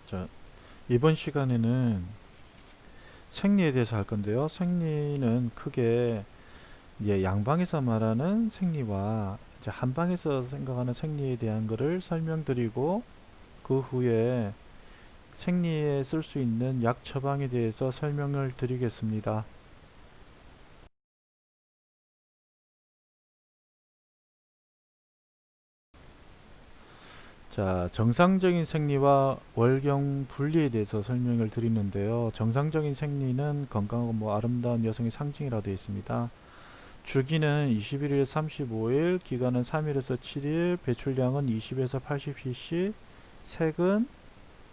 자, 이번 시간에는 생리에 대해서 할 건데요. 생리는 크게 이제 양방에서 말하는 생리와 이제 한방에서 생각하는 생리에 대한 것을 설명드리고 그 후에 생리에 쓸 수 있는 약 처방에 대해서 설명을 드리겠습니다. 자, 정상적인 생리와 월경 분리에 대해서 설명을 드리는데요. 정상적인 생리는 건강하고 아름다운 여성의 상징이라고 되어 있습니다. 주기는 21일에서 35일, 기간은 3일에서 7일, 배출량은 20에서 80cc, 색은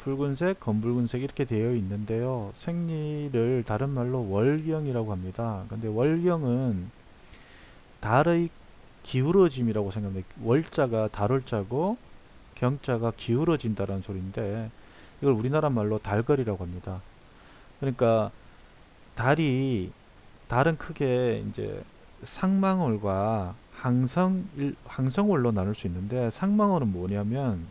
붉은색, 검붉은색 이렇게 되어 있는데요. 생리를 다른 말로 월경이라고 합니다. 근데 월경은 달의 기울어짐이라고 생각합니다. 월자가 달월자고 경자가 기울어진다는 소리인데 이걸 우리나라 말로 달거리라고 합니다. 그러니까 달은 크게 이제 상망월과 항성월로 나눌 수 있는데, 상망월은 뭐냐면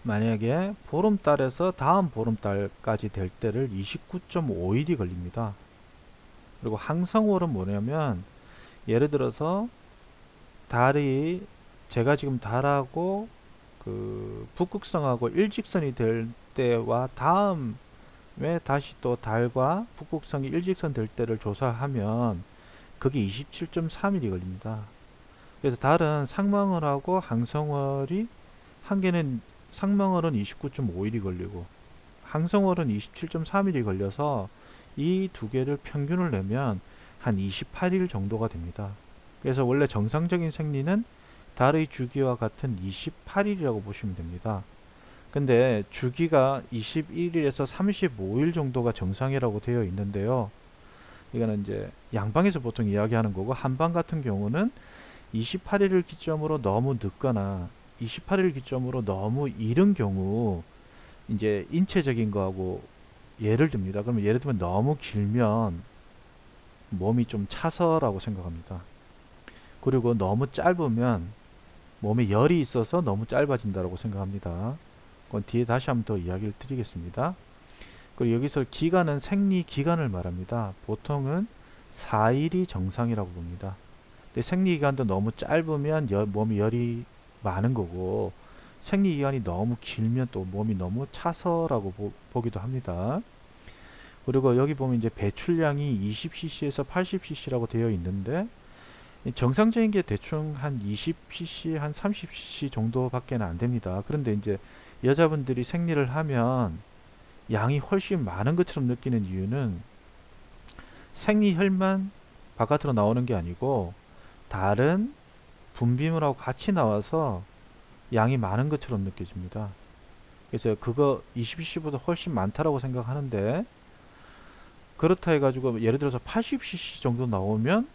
만약에 보름달에서 다음 보름달까지 될 때를 29.5일이 걸립니다. 그리고 항성월은 뭐냐면 예를 들어서 달이 제가 지금 달하고 그 북극성하고 일직선이 될 때와 다음에 다시 또 달과 북극성이 일직선 될 때를 조사하면 그게 27.3일이 걸립니다. 그래서 달은 상망월하고 항성월이 한 개는 상망월은 29.5일이 걸리고 항성월은 27.3일이 걸려서 이 두 개를 평균을 내면 한 28일 정도가 됩니다. 그래서 원래 정상적인 생리는 달의 주기와 같은 28일이라고 보시면 됩니다. 근데 주기가 21일에서 35일 정도가 정상이라고 되어 있는데요. 이거는 이제 양방에서 보통 이야기하는 거고, 한방 같은 경우는 28일을 기점으로 너무 늦거나 28일 기점으로 너무 이른 경우 이제 인체적인 거하고 예를 듭니다. 그러면 예를 들면 너무 길면 몸이 좀 차서라고 생각합니다. 그리고 너무 짧으면 몸에 열이 있어서 너무 짧아진다고 생각합니다. 그건 뒤에 다시 한번 더 이야기를 드리겠습니다. 그리고 여기서 기간은 생리 기간을 말합니다. 보통은 4일이 정상이라고 봅니다. 근데 생리 기간도 너무 짧으면 몸에 열이 많은 거고, 생리 기간이 너무 길면 또 몸이 너무 차서라고 보기도 합니다. 그리고 여기 보면 이제 배출량이 20cc에서 80cc라고 되어 있는데, 정상적인 게 대충 한 20cc, 한 30cc 정도밖에 안 됩니다. 그런데 이제 여자분들이 생리를 하면 양이 훨씬 많은 것처럼 느끼는 이유는 생리혈만 바깥으로 나오는 게 아니고 다른 분비물하고 같이 나와서 양이 많은 것처럼 느껴집니다. 그래서 그거 20cc보다 훨씬 많다라고 생각하는데, 그렇다 해가지고 예를 들어서 80cc 정도 나오면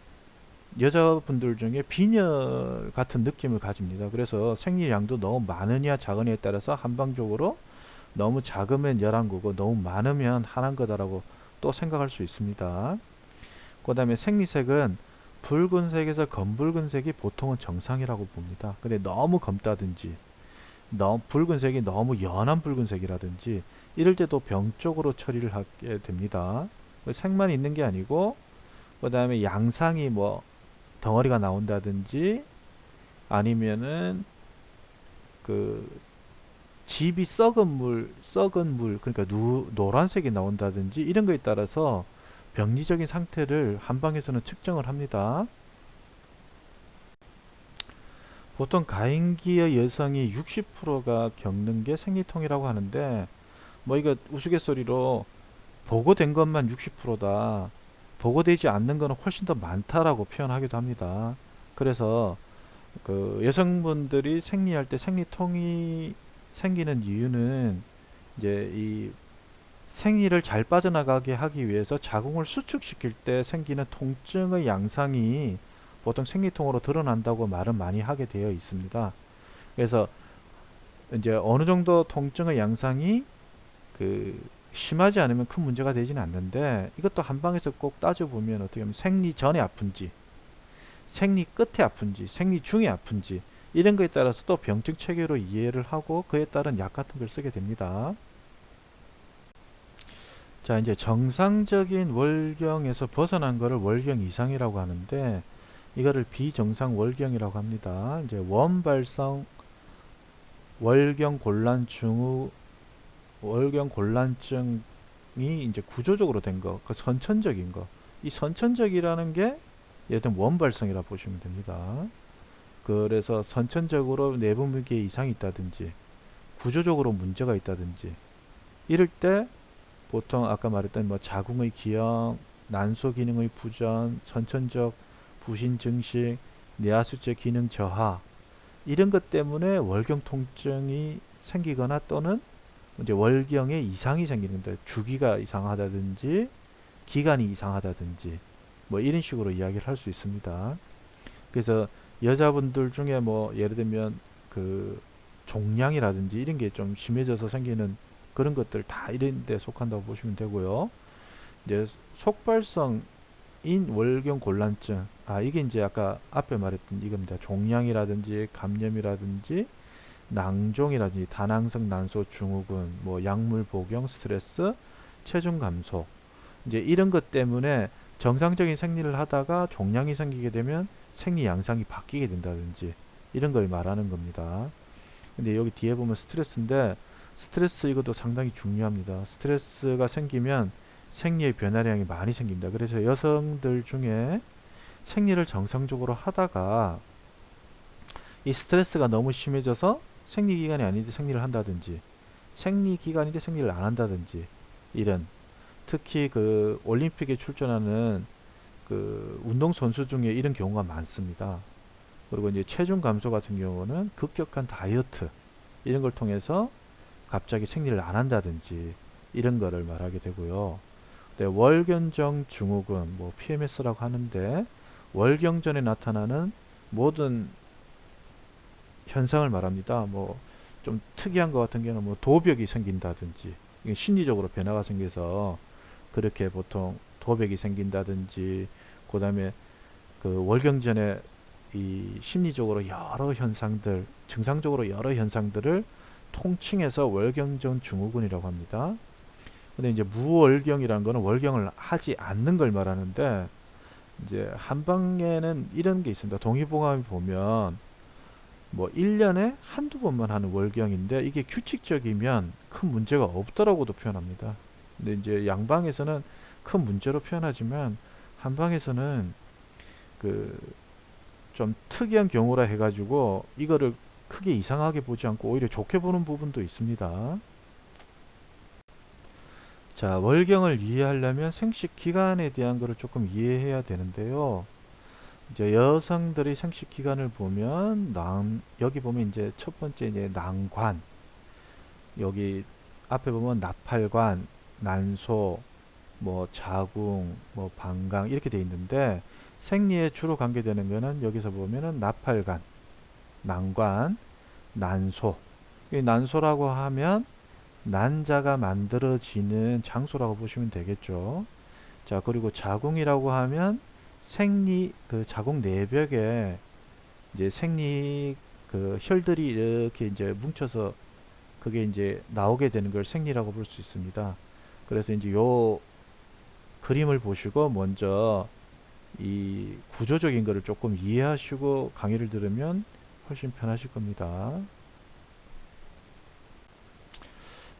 여자분들 중에 빈혈 같은 느낌을 가집니다. 그래서 생리량도 너무 많으냐 작으냐에 따라서 한방적으로 너무 작으면 열한 거고 너무 많으면 한한 거다라고 또 생각할 수 있습니다. 그 다음에 생리색은 붉은색에서 검붉은색이 보통은 정상이라고 봅니다. 근데 너무 검다든지 너무 붉은색이 너무 연한 붉은색이라든지 이럴 때도 병 쪽으로 처리를 하게 됩니다. 색만 있는 게 아니고 그 다음에 양상이 덩어리가 나온다든지 아니면은 그 집이 썩은 물, 그러니까 노란색이 나온다든지 이런 거에 따라서 병리적인 상태를 한방에서는 측정을 합니다. 보통 가임기의 여성이 60%가 겪는 게 생리통이라고 하는데, 이거 우스갯소리로 보고된 것만 60%다. 보고되지 않는 거는 훨씬 더 많다라고 표현하기도 합니다. 그래서 그 여성분들이 생리할 때 생리통이 생기는 이유는 이제 이 생리를 잘 빠져나가게 하기 위해서 자궁을 수축시킬 때 생기는 통증의 양상이 보통 생리통으로 드러난다고 말은 많이 하게 되어 있습니다. 그래서 이제 어느 정도 통증의 양상이 그 심하지 않으면 큰 문제가 되지는 않는데, 이것도 한방에서 꼭 따져보면 어떻게 하면 생리 전에 아픈지 생리 끝에 아픈지 생리 중에 아픈지 이런 거에 따라서 또 병증 체계로 이해를 하고 그에 따른 약 같은 걸 쓰게 됩니다. 자, 이제 정상적인 월경에서 벗어난 거를 월경 이상이라고 하는데 이거를 비정상 월경이라고 합니다. 이제 원발성 월경 곤란 증후 월경 곤란증이 이제 구조적으로 된 거, 그 선천적인 거. 이 선천적이라는 게 예를 들면 원발성이라 보시면 됩니다. 그래서 선천적으로 내분비계에 이상이 있다든지 구조적으로 문제가 있다든지 이럴 때 보통 아까 말했던 뭐 자궁의 기형, 난소 기능의 부전, 선천적 부신 증식, 뇌하수체 기능 저하 이런 것 때문에 월경 통증이 생기거나 또는 이제 월경에 이상이 생기는데 주기가 이상하다든지 기간이 이상하다든지 뭐 이런 식으로 이야기를 할 수 있습니다. 그래서 여자분들 중에 뭐 예를 들면 그 종양이라든지 이런 게 좀 심해져서 생기는 그런 것들 다 이런 데 속한다고 보시면 되고요. 이제 속발성인 월경 곤란증. 이게 이제 아까 앞에 말했던 이겁니다. 종양이라든지 감염이라든지 낭종이라든지 다낭성 난소 증후군, 뭐 약물 복용, 스트레스, 체중 감소. 이제 이런 것 때문에 정상적인 생리를 하다가 종양이 생기게 되면 생리 양상이 바뀌게 된다든지 이런 걸 말하는 겁니다. 근데 여기 뒤에 보면 스트레스인데 스트레스 이것도 상당히 중요합니다. 스트레스가 생기면 생리의 변화량이 많이 생깁니다. 그래서 여성들 중에 생리를 정상적으로 하다가 이 스트레스가 너무 심해져서 생리기간이 아닌데 생리를 한다든지 생리기간인데 생리를 안 한다든지 이런 특히 그 올림픽에 출전하는 그 운동선수 중에 이런 경우가 많습니다. 그리고 이제 체중 감소 같은 경우는 급격한 다이어트 이런 걸 통해서 갑자기 생리를 안 한다든지 이런 거를 말하게 되고요. 네, 월경정 증후군, 뭐 PMS라고 하는데 월경전에 나타나는 모든 현상을 말합니다. 뭐 좀 특이한 것 같은 경우는 뭐 도벽이 생긴다든지 이게 심리적으로 변화가 생겨서 그렇게 보통 도벽이 생긴다든지 그다음에 그 월경전에 이 심리적으로 여러 현상들 증상적으로 여러 현상들을 통칭해서 월경전 증후군이라고 합니다. 근데 이제 무월경이라는 거는 월경을 하지 않는 걸 말하는데 이제 한방에는 이런 게 있습니다. 동의보감을 보면 뭐 1년에 한두 번만 하는 월경인데 이게 규칙적이면 큰 문제가 없더라고도 표현합니다. 근데 이제 양방에서는 큰 문제로 표현하지만 한방에서는 그 좀 특이한 경우라 해가지고 이거를 크게 이상하게 보지 않고 오히려 좋게 보는 부분도 있습니다. 자, 월경을 이해하려면 생식 기간에 대한 거를 조금 이해해야 되는데요. 이제 여성들의 생식 기간을 보면 여기 보면 이제 첫 번째 이제 난관, 여기 앞에 보면 나팔관, 난소, 뭐 자궁, 뭐 방광 이렇게 돼 있는데 생리에 주로 관계되는 거는 여기서 보면은 나팔관, 난관, 난소. 이 난소라고 하면 난자가 만들어지는 장소라고 보시면 되겠죠. 자, 그리고 자궁이라고 하면 생리 그 자궁 내벽에 이제 생리 그 혈들이 이렇게 이제 뭉쳐서 그게 이제 나오게 되는 걸 생리라고 볼 수 있습니다. 그래서 이제 요 그림을 보시고 먼저 이 구조적인 거를 조금 이해하시고 강의를 들으면 훨씬 편하실 겁니다.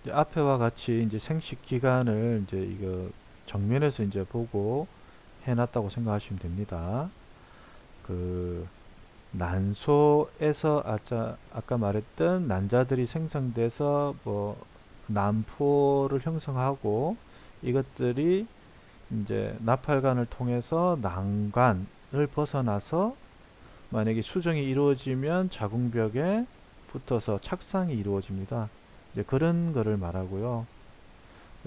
이제 앞에와 같이 이제 생식 기간을 이제 이거 정면에서 이제 보고 해놨다고 생각하시면 됩니다. 그 난소에서 아까 말했던 난자들이 생성돼서 뭐 난포를 형성하고 이것들이 이제 나팔관을 통해서 난관을 벗어나서 만약에 수정이 이루어지면 자궁벽에 붙어서 착상이 이루어집니다. 이제 그런 거를 말하고요.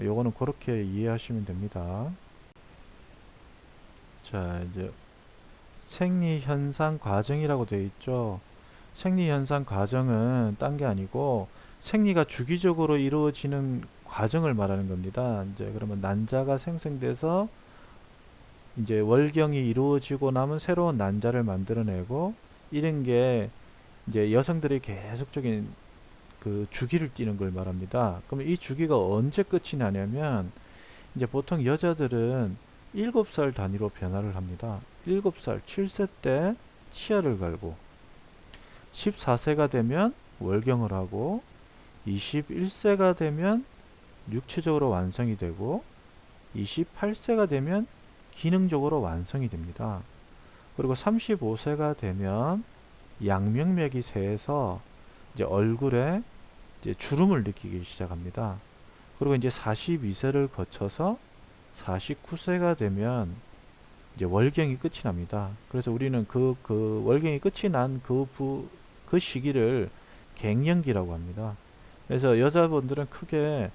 요거는 그렇게 이해하시면 됩니다. 자, 이제 생리현상 과정이라고 되어 있죠. 생리현상 과정은 딴 게 아니고 생리가 주기적으로 이루어지는 과정을 말하는 겁니다. 이제 그러면 난자가 생성돼서 이제 월경이 이루어지고 나면 새로운 난자를 만들어내고 이런 게 이제 여성들이 계속적인 그 주기를 띠는 걸 말합니다. 그러면 이 주기가 언제 끝이 나냐면 이제 보통 여자들은 7살 단위로 변화를 합니다. 7살 7세 때 치아를 갈고 14세가 되면 월경을 하고 21세가 되면 육체적으로 완성이 되고 28세가 되면 기능적으로 완성이 됩니다. 그리고 35세가 되면 양명맥이 새서 이제 얼굴에 이제 주름을 느끼기 시작합니다. 그리고 이제 42세를 거쳐서 49세가 되면 이제 월경이 끝이 납니다. 그래서 우리는 그 월경이 끝이 난 그 시기를 갱년기라고 합니다. 그래서 여자분들은 크게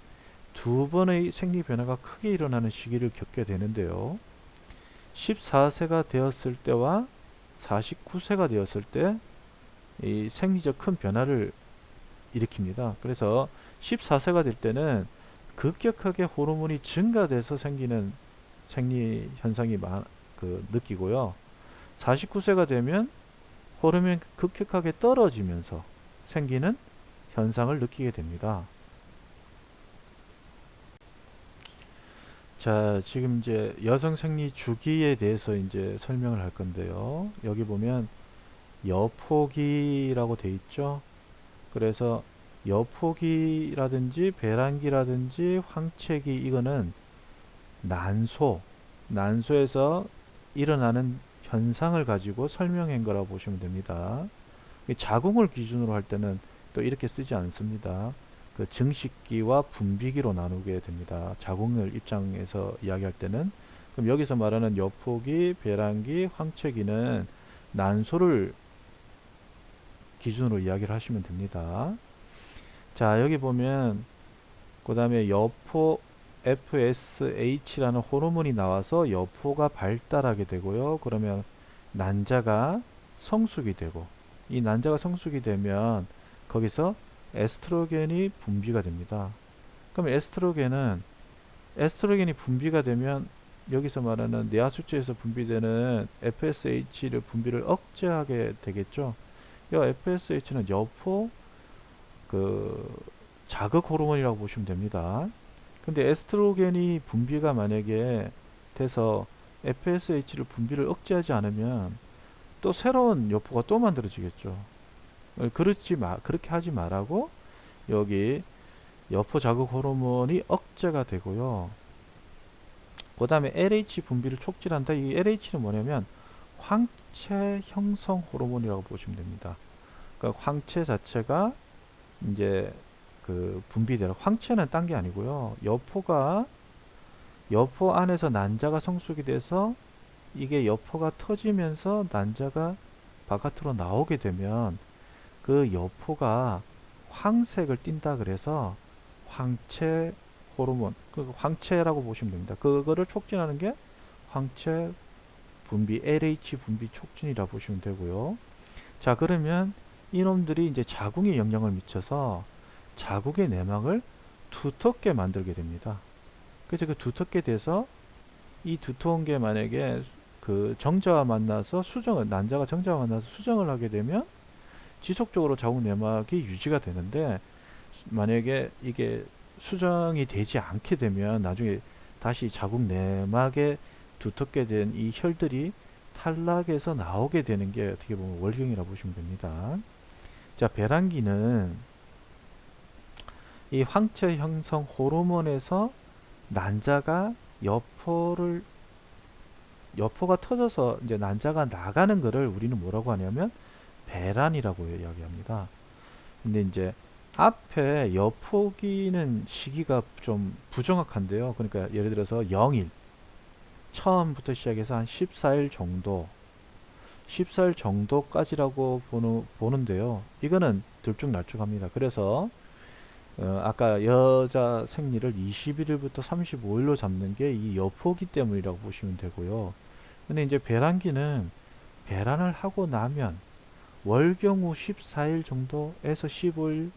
두 번의 생리 변화가 크게 일어나는 시기를 겪게 되는데요. 14세가 되었을 때와 49세가 되었을 때 이 생리적 큰 변화를 일으킵니다. 그래서 14세가 될 때는 급격하게 호르몬이 증가돼서 생기는 생리 현상이 느끼고요. 49세가 되면 호르몬이 급격하게 떨어지면서 생기는 현상을 느끼게 됩니다. 자, 지금 이제 여성 생리 주기에 대해서 이제 설명을 할 건데요. 여기 보면 여포기라고 돼 있죠. 그래서 여포기라든지 배란기라든지 황체기 이거는 난소에서 일어나는 현상을 가지고 설명한 거라고 보시면 됩니다. 자궁을 기준으로 할 때는 또 이렇게 쓰지 않습니다. 그 증식기와 분비기로 나누게 됩니다. 자궁을 입장에서 이야기할 때는. 그럼 여기서 말하는 여포기, 배란기, 황체기는 난소를 기준으로 이야기를 하시면 됩니다. 자, 여기 보면 그 다음에 여포 FSH라는 호르몬이 나와서 여포가 발달하게 되고요. 그러면 난자가 성숙이 되고 이 난자가 성숙이 되면 거기서 에스트로겐이 분비가 됩니다. 그럼 에스트로겐이 분비가 되면 여기서 말하는 뇌하수체에서 분비되는 FSH를 분비를 억제하게 되겠죠. 이 FSH는 여포 자극 호르몬이라고 보시면 됩니다. 근데 에스트로겐이 분비가 만약에 돼서 FSH를 분비를 억제하지 않으면 또 새로운 여포가 또 만들어지겠죠. 그렇게 하지 말라고 여기 여포 자극 호르몬이 억제가 되고요. 그 다음에 LH 분비를 촉진한다. 이 LH는 뭐냐면 황체 형성 호르몬이라고 보시면 됩니다. 그러니까 황체 자체가 이제 그 분비되는 황체는 딴 게 아니고요. 여포 안에서 난자가 성숙이 돼서 이게 여포가 터지면서 난자가 바깥으로 나오게 되면 그 여포가 황색을 띈다 그래서 황체 호르몬, 그 황체라고 보시면 됩니다. 그거를 촉진하는 게 황체 분비, LH 분비 촉진이라고 보시면 되고요. 자, 그러면 이놈들이 이제 자궁에 영향을 미쳐서 자궁의 내막을 두텁게 만들게 됩니다. 그래서 그 두텁게 돼서 이 두터운 게 만약에 그 정자와 만나서 난자가 정자와 만나서 수정을 하게 되면 지속적으로 자궁 내막이 유지가 되는데 만약에 이게 수정이 되지 않게 되면 나중에 다시 자궁 내막에 두텁게 된 이 혈들이 탈락해서 나오게 되는 게 어떻게 보면 월경이라고 보시면 됩니다. 자, 배란기는 이 황체 형성 호르몬에서 난자가 여포가 터져서 이제 난자가 나가는 거를 우리는 뭐라고 하냐면 배란이라고 이야기합니다. 근데 이제 앞에 여포기는 시기가 좀 부정확한데요. 그러니까 예를 들어서 0일 처음부터 시작해서 한 14일 정도까지라고 보는데요. 이거는 들쭉날쭉합니다. 그래서 아까 여자 생리를 21일부터 35일로 잡는 게 이 여포기 때문이라고 보시면 되고요. 근데 이제 배란기는 배란을 하고 나면 월경 후 14일 정도에서 15일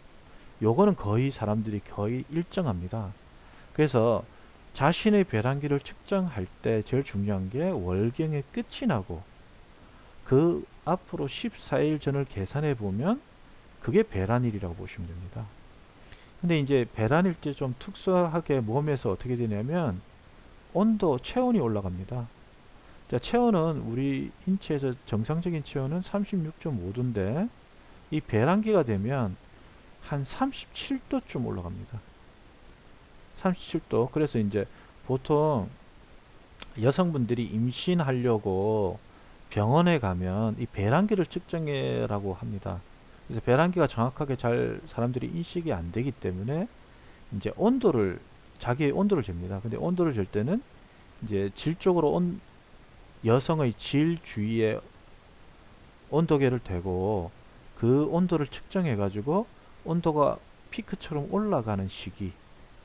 요거는 거의 사람들이 거의 일정합니다. 그래서 자신의 배란기를 측정할 때 제일 중요한 게 월경의 끝이 나고 그 앞으로 14일 전을 계산해 보면 그게 배란일이라고 보시면 됩니다. 근데 이제 배란일 때 좀 특수하게 몸에서 어떻게 되냐면 온도, 체온이 올라갑니다. 자, 체온은 우리 인체에서 정상적인 체온은 36.5도인데 이 배란기가 되면 한 37도쯤 올라갑니다. 37도. 그래서 이제 보통 여성분들이 임신하려고 병원에 가면 이 배란기를 측정해라고 합니다. 그래서 배란기가 정확하게 잘 사람들이 인식이 안 되기 때문에 이제 온도를 자기의 온도를 잽니다. 근데 온도를 잴 때는 이제 질적으로 여성의 질 주위에 온도계를 대고 그 온도를 측정해 가지고 온도가 피크처럼 올라가는 시기,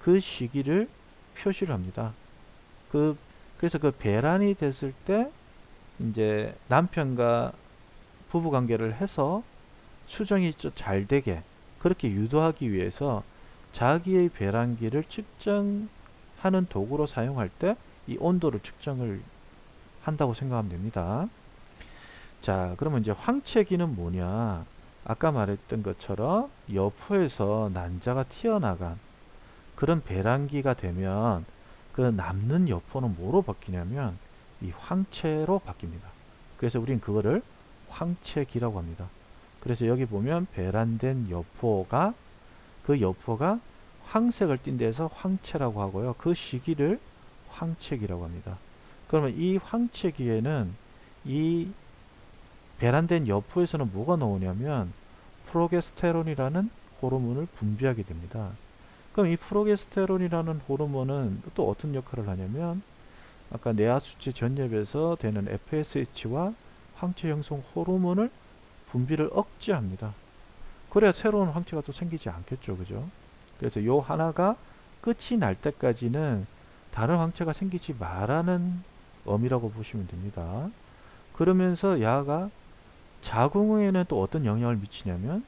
그 시기를 표시를 합니다. 그 그래서 그 배란이 됐을 때 이제 남편과 부부 관계를 해서 수정이 잘 되게 그렇게 유도하기 위해서 자기의 배란기를 측정하는 도구로 사용할 때 이 온도를 측정을 한다고 생각하면 됩니다. 자, 그러면 이제 황체기는 뭐냐? 아까 말했던 것처럼 여포에서 난자가 튀어나간 그런 배란기가 되면 그 남는 여포는 뭐로 바뀌냐면 이 황체로 바뀝니다. 그래서 우린 그거를 황체기라고 합니다. 그래서 여기 보면 배란된 여포가 그 여포가 황색을 띈 데서 황체라고 하고요. 그 시기를 황체기라고 합니다. 그러면 이 황체기에는 이 배란된 여포에서는 뭐가 나오냐면 프로게스테론이라는 호르몬을 분비하게 됩니다. 그럼 이 프로게스테론이라는 호르몬은 또 어떤 역할을 하냐면 아까 뇌하수체 전엽에서 되는 FSH와 황체 형성 호르몬을 분비를 억제합니다. 그래야 새로운 황체가 또 생기지 않겠죠. 그죠? 그래서 요 하나가 끝이 날 때까지는 다른 황체가 생기지 말라는 의미라고 보시면 됩니다. 그러면서 야가 자궁에는 또 어떤 영향을 미치냐면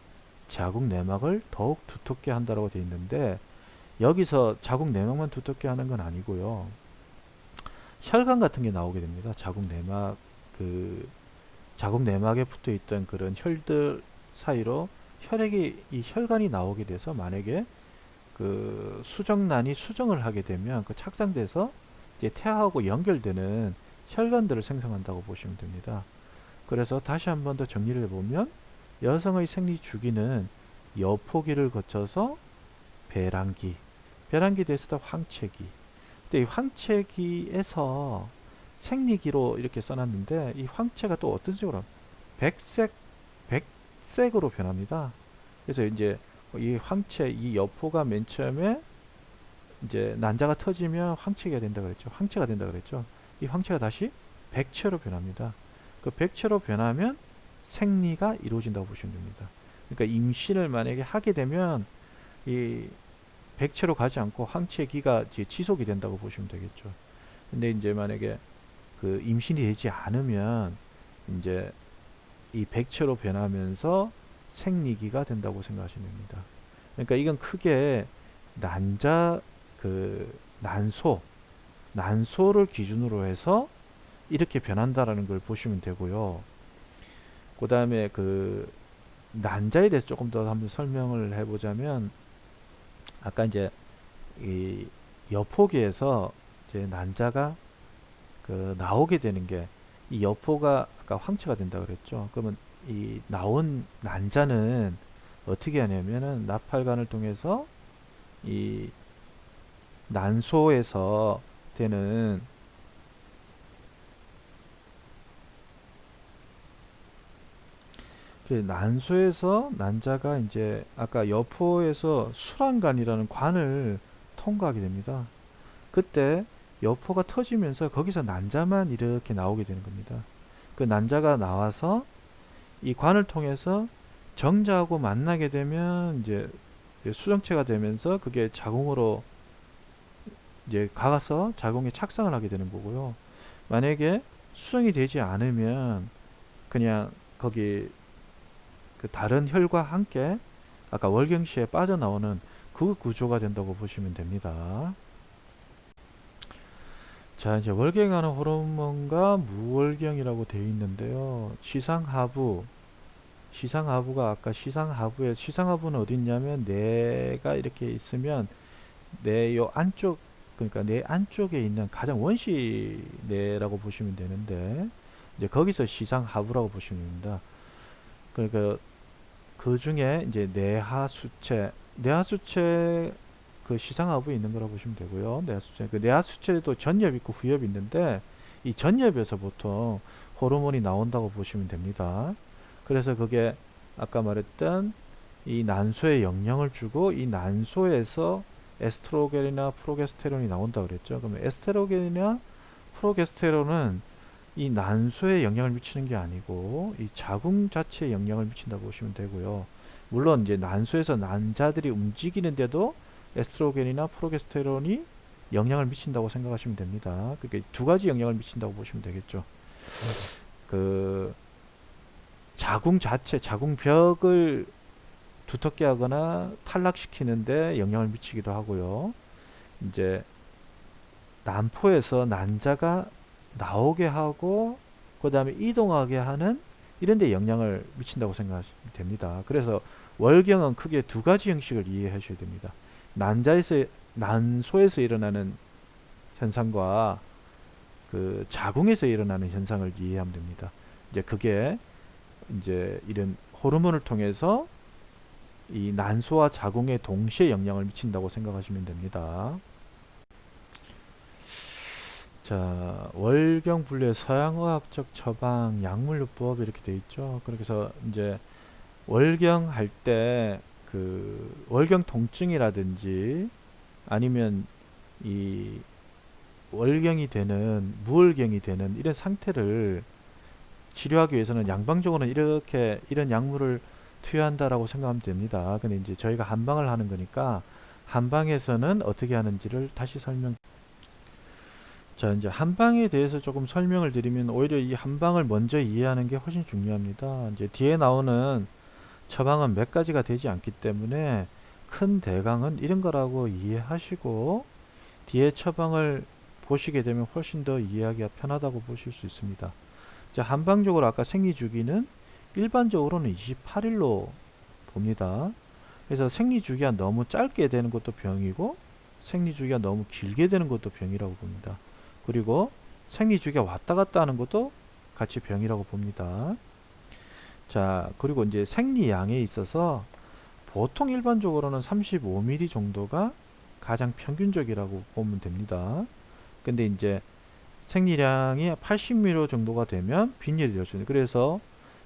자궁 내막을 더욱 두텁게 한다고 되어 있는데 여기서 자궁 내막만 두텁게 하는 건 아니고요. 혈관 같은 게 나오게 됩니다. 자궁 내막에 붙어 있던 그런 혈들 사이로 이 혈관이 나오게 돼서 만약에 그 수정란이 수정을 하게 되면 그 착상돼서 이제 태아하고 연결되는 혈관들을 생성한다고 보시면 됩니다. 그래서 다시 한 번 더 정리를 해보면 여성의 생리 주기는 여포기를 거쳐서 배란기, 배란기 돼서 황체기. 근데 이 황체기에서 생리기로 이렇게 써놨는데 이 황체가 또 어떤 식으로 백색으로 변합니다. 그래서 이제 이 황체, 이 여포가 맨 처음에 이제 난자가 터지면 황체가 된다 그랬죠. 황체가 된다 그랬죠. 이 황체가 다시 백체로 변합니다. 그 백체로 변하면 생리가 이루어진다고 보시면 됩니다. 그러니까 임신을 만약에 하게 되면 이 백체로 가지 않고 황체기가 지속이 된다고 보시면 되겠죠. 근데 이제 만약에 그 임신이 되지 않으면 이제 이 백체로 변하면서 생리기가 된다고 생각하시면 됩니다. 그러니까 이건 크게 난자 그 난소를 기준으로 해서 이렇게 변한다라는 걸 보시면 되고요. 그 다음에 그 난자에 대해서 조금 더 한번 설명을 해보자면 아까 이제 이 여포기에서 이제 난자가 그 나오게 되는 게 이 여포가 아까 황체가 된다 그랬죠. 그러면 이 나온 난자는 어떻게 하냐면은 나팔관을 통해서 이 난소에서 되는 그 난소에서 난자가 이제 아까 여포에서 수란관이라는 관을 통과하게 됩니다. 그때 여포가 터지면서 거기서 난자만 이렇게 나오게 되는 겁니다. 그 난자가 나와서 이 관을 통해서 정자하고 만나게 되면 이제 수정체가 되면서 그게 자궁으로 이제 가서 자궁에 착상을 하게 되는 거고요. 만약에 수정이 되지 않으면 그냥 거기 그 다른 혈과 함께 아까 월경시에 빠져나오는 그 구조가 된다고 보시면 됩니다. 자, 이제 월경하는 호르몬과 무월경이라고 되어 있는데요. 시상하부가 아까 시상하부는 어디 있냐면 뇌가 이렇게 있으면 뇌 요 안쪽, 그러니까 뇌 안쪽에 있는 가장 원시 뇌라고 보시면 되는데, 이제 거기서 시상하부라고 보시면 됩니다. 그러니까 그 중에 이제 뇌하수체 그 시상하부에 있는 거라고 보시면 되고요. 뇌하수체도 전엽 있고 후엽이 있는데, 이 전엽에서 보통 호르몬이 나온다고 보시면 됩니다. 그래서 그게 아까 말했던 이 난소에 영향을 주고, 이 난소에서 에스트로겐이나 프로게스테론이 나온다 그랬죠. 그러면 에스트로겐이나 프로게스테론은 이 난소에 영향을 미치는 게 아니고 이 자궁 자체에 영향을 미친다고 보시면 되고요. 물론 이제 난소에서 난자들이 움직이는데도 에스트로겐이나 프로게스테론이 영향을 미친다고 생각하시면 됩니다. 그러니까 두 가지 영향을 미친다고 보시면 되겠죠. 그 자궁 자체, 자궁벽을 두텁게 하거나 탈락시키는데 영향을 미치기도 하고요. 이제 난포에서 난자가 나오게 하고 그 다음에 이동하게 하는 이런 데 영향을 미친다고 생각하시면 됩니다. 그래서 월경은 크게 두 가지 형식을 이해하셔야 됩니다. 난소에서 일어나는 현상과 그 자궁에서 일어나는 현상을 이해하면 됩니다. 이제 그게 이제 이런 호르몬을 통해서 이 난소와 자궁에 동시에 영향을 미친다고 생각하시면 됩니다. 자, 월경 분류의 서양의학적 처방, 약물요법 이렇게 돼 있죠. 그래서 이제 월경 할 때 그 월경 통증이라든지 아니면 이 월경이 되는 무월경이 되는 이런 상태를 치료하기 위해서는 양방적으로는 이렇게 이런 약물을 투여한다라고 생각하면 됩니다. 근데 이제 저희가 한방을 하는 거니까 한방에서는 어떻게 하는지를 다시 자, 이제 한방에 대해서 조금 설명을 드리면 오히려 이 한방을 먼저 이해하는 게 훨씬 중요합니다. 이제 뒤에 나오는 처방은 몇 가지가 되지 않기 때문에 큰 대강은 이런 거라고 이해하시고 뒤에 처방을 보시게 되면 훨씬 더 이해하기가 편하다고 보실 수 있습니다. 자, 한방적으로 아까 생리주기는 일반적으로는 28일로 봅니다. 그래서 생리주기가 너무 짧게 되는 것도 병이고 생리주기가 너무 길게 되는 것도 병이라고 봅니다. 그리고 생리주기가 왔다 갔다 하는 것도 같이 병이라고 봅니다. 자, 그리고 이제 생리양에 있어서 보통 일반적으로는 35ml 정도가 가장 평균적이라고 보면 됩니다. 근데 이제 생리량이 80ml 정도가 되면 빈혈이 될 수 있는, 그래서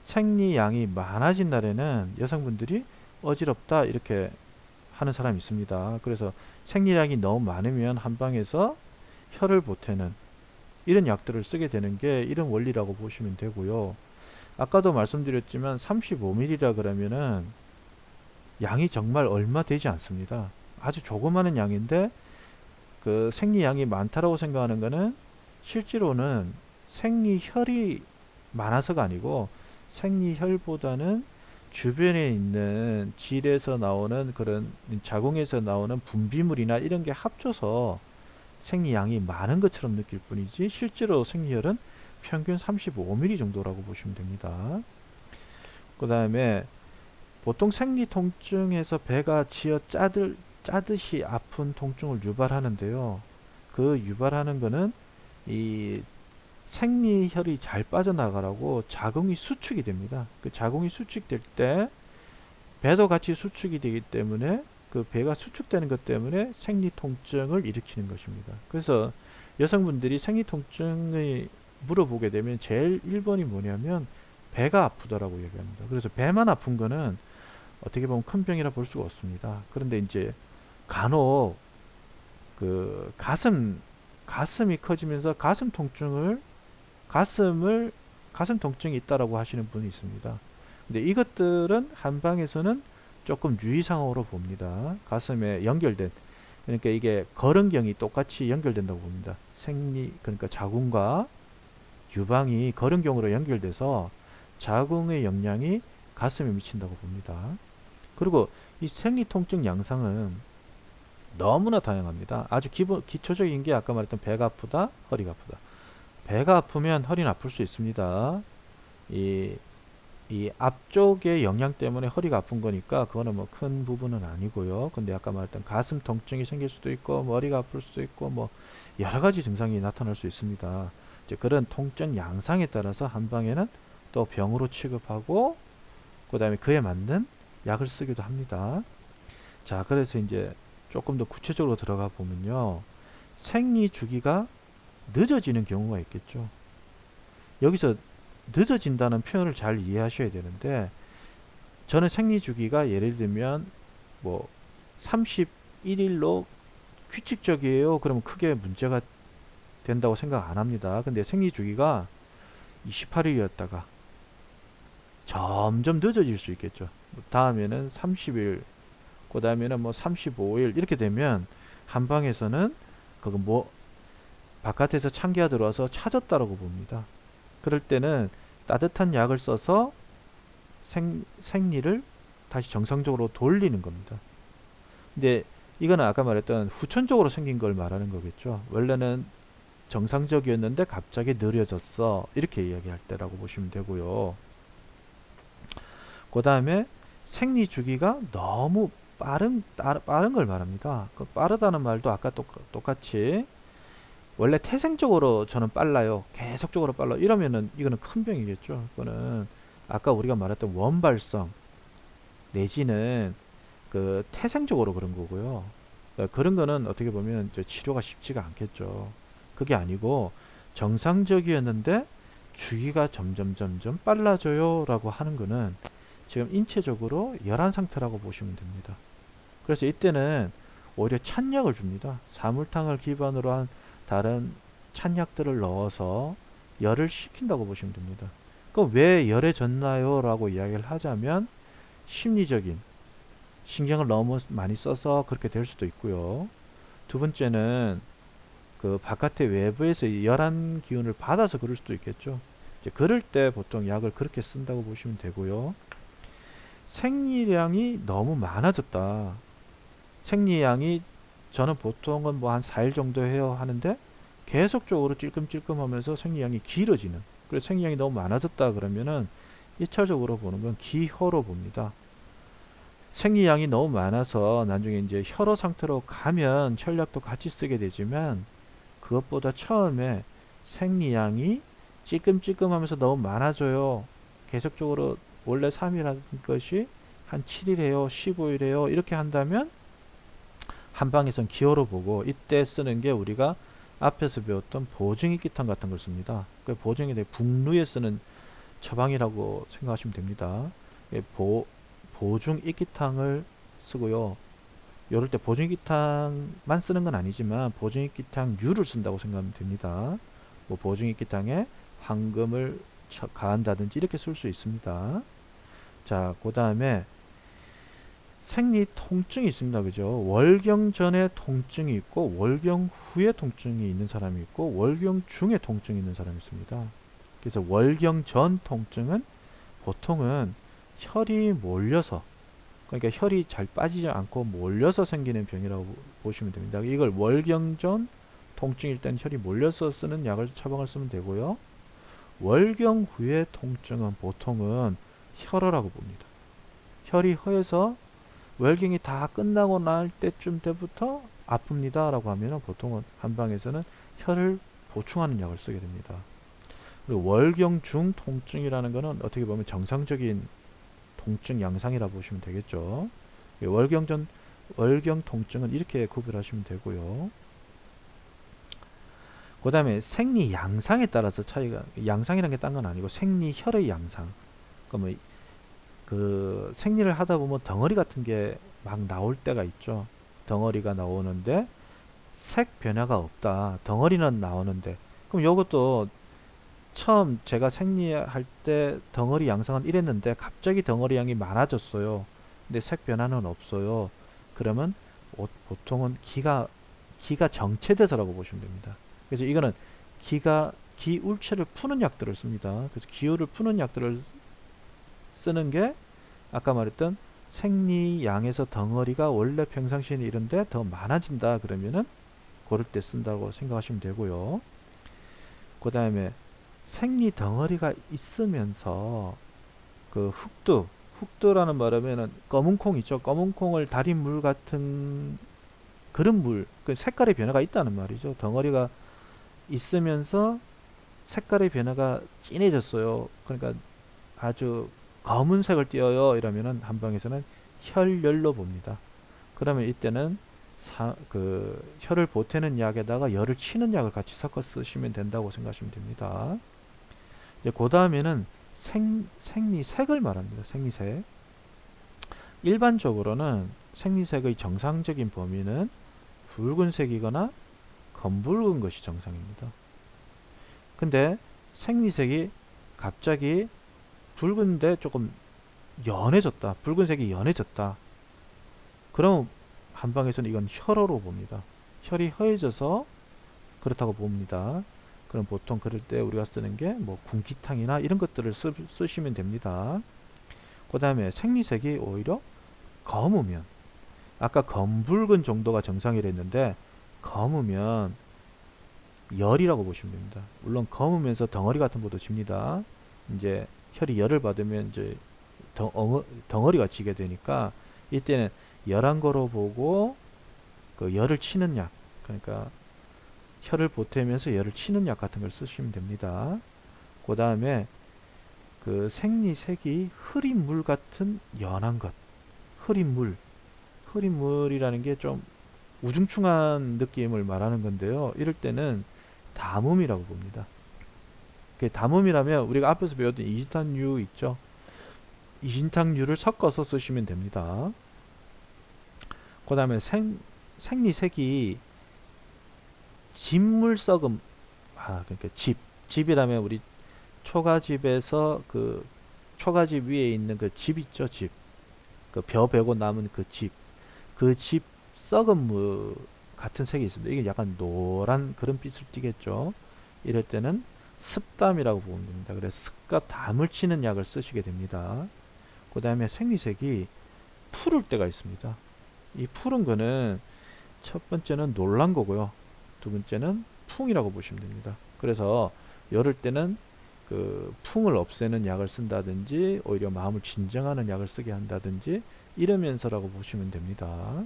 생리량이 많아진 날에는 여성분들이 어지럽다 이렇게 하는 사람이 있습니다. 그래서 생리량이 너무 많으면 한방에서 혈을 보태는 이런 약들을 쓰게 되는 게 이런 원리라고 보시면 되고요. 아까도 말씀드렸지만 35ml라 그러면은 양이 정말 얼마 되지 않습니다. 아주 조그마한 양인데 그 생리양이 많다라고 생각하는 거는 실제로는 생리혈이 많아서가 아니고 생리혈보다는 주변에 있는 질에서 나오는 그런 자궁에서 나오는 분비물이나 이런 게 합쳐서 생리양이 많은 것처럼 느낄 뿐이지 실제로 생리혈은 평균 35ml 정도라고 보시면 됩니다. 그 다음에 보통 생리 통증에서 배가 쥐어 짜듯이 아픈 통증을 유발하는데요. 그 유발하는 거는 이 생리혈이 잘 빠져나가라고 자궁이 수축이 됩니다. 그 자궁이 수축될 때 배도 같이 수축이 되기 때문에 그 배가 수축되는 것 때문에 생리 통증을 일으키는 것입니다. 그래서 여성분들이 생리 통증을 물어보게 되면 제일 1번이 뭐냐면 배가 아프다라고 얘기합니다. 그래서 배만 아픈 거는 어떻게 보면 큰 병이라 볼 수가 없습니다. 그런데 이제 간혹 그 가슴이 커지면서 가슴 통증이 있다라고 하시는 분이 있습니다. 근데 이것들은 한방에서는 조금 유의사항으로 봅니다. 가슴에 연결된, 그러니까 이게 거른경이 똑같이 연결된다고 봅니다. 그러니까 자궁과 유방이 거른경으로 연결돼서 자궁의 영향이 가슴에 미친다고 봅니다. 그리고 이 생리통증 양상은 너무나 다양합니다. 아주 기초적인 게 아까 말했던 배가 아프다, 허리가 아프다. 배가 아프면 허리는 아플 수 있습니다. 이, 이 앞쪽의 영양 때문에 허리가 아픈 거니까 그거는 뭐 큰 부분은 아니고요. 근데 아까 말했던 가슴 통증이 생길 수도 있고 머리가 아플 수도 있고 뭐 여러 가지 증상이 나타날 수 있습니다. 이제 그런 통증 양상에 따라서 한방에는 또 병으로 취급하고 그 다음에 그에 맞는 약을 쓰기도 합니다. 자, 그래서 이제 조금 더 구체적으로 들어가 보면요. 생리 주기가 늦어지는 경우가 있겠죠. 여기서 늦어진다는 표현을 잘 이해하셔야 되는데, 저는 생리 주기가 예를 들면 뭐 31일로 규칙적이에요. 그러면 크게 문제가 된다고 생각 안 합니다. 근데 생리 주기가 28일이었다가 점점 늦어질 수 있겠죠. 다음에는 30일, 그 다음에는 뭐 35일 이렇게 되면 한방에서는 그거 뭐 바깥에서 참기가 들어와서 찾았다라고 봅니다. 그럴 때는 따뜻한 약을 써서 생리를 다시 정상적으로 돌리는 겁니다. 근데 이거는 아까 말했던 후천적으로 생긴 걸 말하는 거겠죠. 원래는 정상적이었는데 갑자기 느려졌어. 이렇게 이야기할 때라고 보시면 되고요. 그 다음에 생리 주기가 너무 빠른 걸 말합니다. 그 빠르다는 말도 아까 똑같이 원래 태생적으로 저는 빨라요. 계속적으로 빨라. 이러면은 이거는 큰 병이겠죠. 이거는 아까 우리가 말했던 원발성 내지는 그 태생적으로 그런 거고요. 그러니까 그런 거는 어떻게 보면 치료가 쉽지가 않겠죠. 그게 아니고 정상적이었는데 주기가 점점 빨라져요 라고 하는 거는 지금 인체적으로 열한 상태라고 보시면 됩니다. 그래서 이때는 오히려 찬약을 줍니다. 사물탕을 기반으로 한 다른 찬약들을 넣어서 열을 식힌다고 보시면 됩니다. 그럼 왜 열해졌나요? 라고 이야기를 하자면 심리적인 신경을 너무 많이 써서 그렇게 될 수도 있고요. 두 번째는 그 바깥의 외부에서 열한 기운을 받아서 그럴 수도 있겠죠. 이제 그럴 때 보통 약을 그렇게 쓴다고 보시면 되고요. 생리량이 너무 많아졌다. 생리량이 저는 보통은 뭐 한 4일 정도 해요 하는데 계속적으로 찔끔찔끔 하면서 생리량이 길어지는, 그래서 생리량이 너무 많아졌다 그러면은 1차적으로 보는 건 기혈로 봅니다. 생리량이 너무 많아서 나중에 이제 혈호 상태로 가면 혈약도 같이 쓰게 되지만 그것보다 처음에 생리량이 찔끔찔끔하면서 너무 많아져요. 계속적으로 원래 3일 하는 것이 한 7일 해요, 15일 해요 이렇게 한다면 한방에선 기호로 보고 이때 쓰는 게 우리가 앞에서 배웠던 보증익기탕 같은 걸 씁니다. 그 보증에 대해 북루에 쓰는 처방이라고 생각하시면 됩니다. 보증익기탕을 쓰고요. 이럴 때 보증익기탕만 쓰는 건 아니지만 보증익기탕류를 쓴다고 생각하면 됩니다. 뭐 보증익기탕에 황금을 가한다든지 이렇게 쓸 수 있습니다. 자, 그 다음에 생리 통증이 있습니다. 그죠? 월경 전에 통증이 있고 월경 후에 통증이 있는 사람이 있고 월경 중에 통증이 있는 사람이 있습니다. 그래서 월경 전 통증은 보통은 혈이 몰려서, 그러니까 혈이 잘 빠지지 않고 몰려서 생기는 병이라고 보시면 됩니다. 이걸 월경 전 통증일 땐 혈이 몰려서 쓰는 약을 처방을 쓰면 되고요. 월경 후의 통증은 보통은 혈어라고 봅니다. 혈이 허해서 월경이 다 끝나고 날 때쯤 때부터 아픕니다 라고 하면 보통은 한방에서는 혈을 보충하는 약을 쓰게 됩니다. 그리고 월경 중 통증이라는 것은 어떻게 보면 정상적인 통증 양상이라 보시면 되겠죠. 월경 통증은 이렇게 구별하시면 되고요. 그 다음에 생리 양상에 따라서 차이가, 양상이라는 게 딴 건 아니고 생리혈의 양상. 그러면 그 생리를 하다 보면 덩어리 같은 게 막 나올 때가 있죠. 덩어리가 나오는데 색 변화가 없다. 덩어리는 나오는데, 그럼 이것도 처음 제가 생리할 때 덩어리 양상은 이랬는데 갑자기 덩어리 양이 많아졌어요. 근데 색 변화는 없어요. 그러면 보통은 기가 정체돼서라고 보시면 됩니다. 그래서 이거는 기울체를 푸는 약들을 씁니다. 그래서 기울을 푸는 약들을 쓰는 게 아까 말했던 생리양에서 덩어리가 원래 평상시에는 이런데 더 많아진다 그러면은 그럴 때 쓴다고 생각하시면 되고요. 그 다음에 생리 덩어리가 있으면서 그 훅두라는 말하면은 검은 콩 있죠. 검은 콩을 달인 물 같은 그런 물, 그 색깔의 변화가 있다는 말이죠. 덩어리가 있으면서 색깔의 변화가 진해졌어요. 그러니까 아주 검은색을 띄어요. 이러면은 한방에서는 혈열로 봅니다. 그러면 이때는 혈을 보태는 약에다가 열을 치는 약을 같이 섞어 쓰시면 된다고 생각하시면 됩니다. 이제 그 다음에는 생리색을 말합니다. 생리색. 일반적으로는 생리색의 정상적인 범위는 붉은색이거나 검붉은 것이 정상입니다. 근데 생리색이 갑자기 붉은데 조금 연해졌다. 붉은색이 연해졌다. 그럼 한방에서는 이건 혈어로 봅니다. 혈이 허해져서 그렇다고 봅니다. 그럼 보통 그럴 때 우리가 쓰는 게 뭐 군기탕이나 이런 것들을 쓰시면 됩니다. 그 다음에 생리색이 오히려 검으면, 아까 검붉은 정도가 정상이라 했는데 검으면 열이라고 보시면 됩니다. 물론 검으면서 덩어리 같은 것도 집니다. 이제 혈이 열을 받으면 이제 덩어리가 지게 되니까 이때는 열한 거로 보고 그 열을 치는 약, 그러니까 혈을 보태면서 열을 치는 약 같은 걸 쓰시면 됩니다. 그 다음에 그 생리색이 흐린 물 같은 연한 것, 흐린 물, 흐린 물이라는 게 좀 우중충한 느낌을 말하는 건데요. 이럴 때는 담음이라고 봅니다. 담음이라면 우리가 앞에서 배웠던 이진탕류 있죠. 이진탕류를 섞어서 쓰시면 됩니다. 그 다음에 생리색이 집물 썩음, 그러니까 집이라면 우리 초가집에서 그 초가집 위에 있는 그 집 있죠, 집. 그 벼 베고 남은 그 집 썩은 물 같은 색이 있습니다. 이게 약간 노란 그런 빛을 띠겠죠. 이럴 때는 습담이라고 보면 됩니다. 그래서 습과 담을 치는 약을 쓰시게 됩니다. 그 다음에 생리색이 푸를 때가 있습니다. 이 푸른 거는 첫 번째는 놀란 거고요. 두 번째는 풍이라고 보시면 됩니다. 그래서 이럴 때는 그 풍을 없애는 약을 쓴다든지 오히려 마음을 진정하는 약을 쓰게 한다든지 이러면서라고 보시면 됩니다.